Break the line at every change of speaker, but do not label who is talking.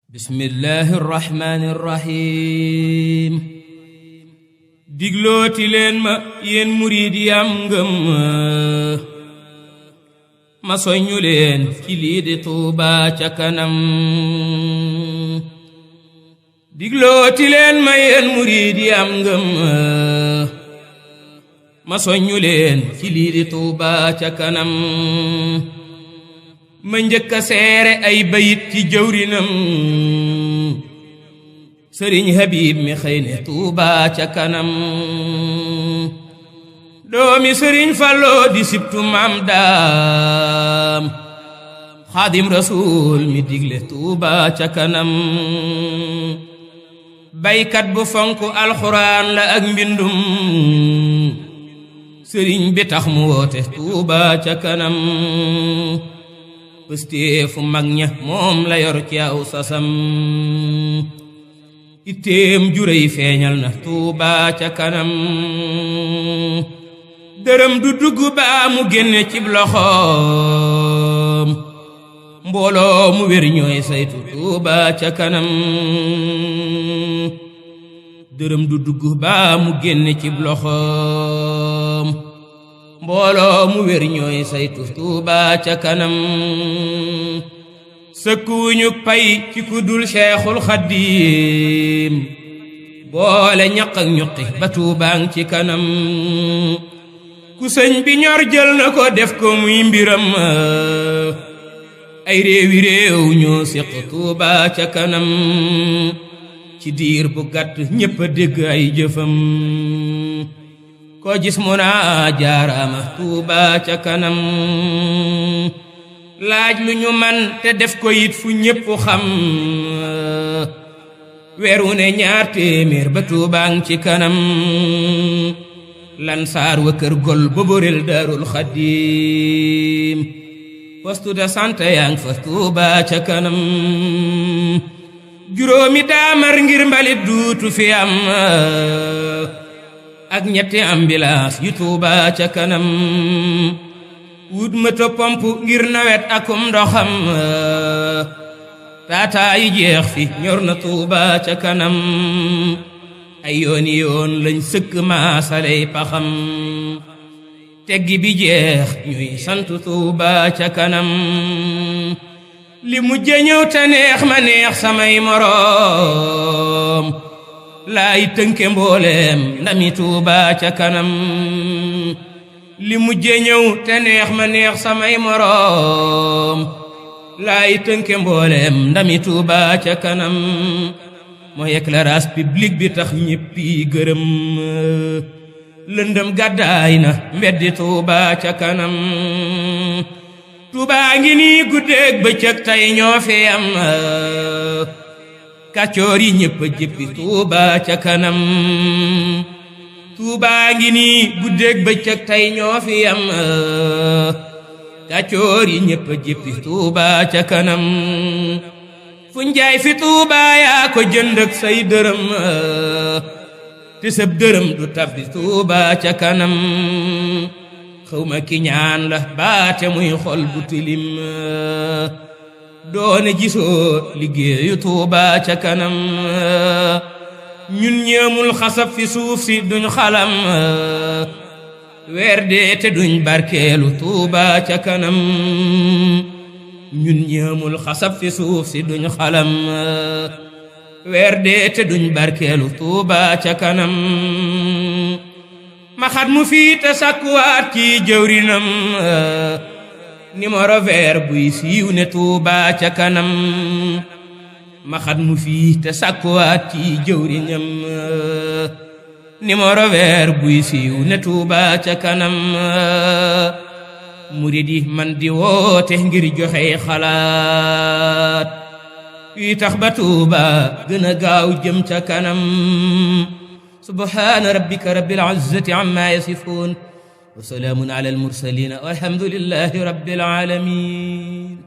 bismillahi irrahmani irrahim diglooti leen ma yéen murid yi am ngëm ma soññu leen ci lii di Tuuba ca kanam diglooti leen ma yéen murid yi am ngëm ma soññu leen ci lii di Tuuba ca kanam ma njëkk a seere ay bayit ci jëwrinam sëriñ Habib mi xëy ne Tuuba ca kanam doomi sëriñ Fallu di sibtu maam daam xaadim rasuul mi digle Tuuba ca kanam baykat bu fonk alxuraan la ak mbindum sëriñ bi tax mu woote Tuuba ca kanam pësteefu mag ña moom la yor ci aw sasam itteem juréy feeñal na Tuuba ca kanam dërëm du dugg baa mu génne cib loxoom mbooloo mu wér ñooy saytu Tuuba ca kanam dërëm du dugg baa mu génne cib loxoom mbooloo mu wér ñooy saytu Tuuba ca kanam sëkkuwuñu pay ci ku dul Seexul Xadiim boole ñaq ak ñuqi ba Tuubaa ci kanam ku sëñ bi ñor jël na ko def ko muy mbiram ay réewi réew ñoo séq Tuuba ca kanam ci diir bu gàtt ñépp a dégg ay jëfam ko gis mu naa jaaraama Tuuba ca kanam laaj lu ñu man te def ko it fu ñépp xam weer wu ne 2 téeméer ba Tuuba ci kanam lan saar wa kër gol boborel Daarul Xadiim poste de santé yaa ngi fa Tuuba ca kanam juróomi daamar ngir mbalit duutu fi am ak 3 ambulance yu Tuuba ca kanam wut moto pompe ngir nawet akum ndoxam taataa yi jeex fi ñor na Tuuba ca kanam ay yooni yoon lañ sëkk maasaley paxam teggi bi jeex ñuy sant Tuuba ca kanam li mujje ñëw te neex ma neex samay moroom laay tënke mbooleem ndami Tuuba ca kanam li mujje ñëw te neex ma neex samay moroom laay tënke mbooleem ndami Tuuba ca kanam mooy éclairage public bi tax ñéppi gërëm lëndëm gàddaay na mbeddi Tuuba ca kanam Tuuba ngi nii guddeeg bëccëg tey ñoo fi am kàccoor yi ñépp a jéppi Tuuba ca kanam Tuuba ngi nii guddeeg bëccëg tey ñoo fi am kàccoor yi ñépp a jéppi Tuuba ca kanam fu njaay fi Tuuba yaa ko jënd ak say dërëm te sab dërëm du tabbi Tuuba ca kanam xawma ki ñaan la baate muy xol bu tilim doone gisoo liggéeyu Tuuba ca kanam ñun ñeemul xasab fi suuf si duñ xalam weer dee te duñ barkeelu Tuuba ca kanam ñun ñeemul xasab fi suuf si duñ xalam weer dee te duñ barkeelu Tuuba ca kanam ma xat mu fii te sakkuwaat ci jëwrinam numéro vert buy siiw ne Tuuba ca kanam ma xat mu fii te sakkuwaat ci jëwrinam numéro vert buy siiw ne Tuuba ca kanam murid yi man di woote ngir joxe xalaat yi tax ba Tuuba gën a gaaw jëm ca kanam subhaana rabbika rabbil izzati amma yasifuun wa salaamun ala al mursaliin walhamdulillahi rabbil aalamiin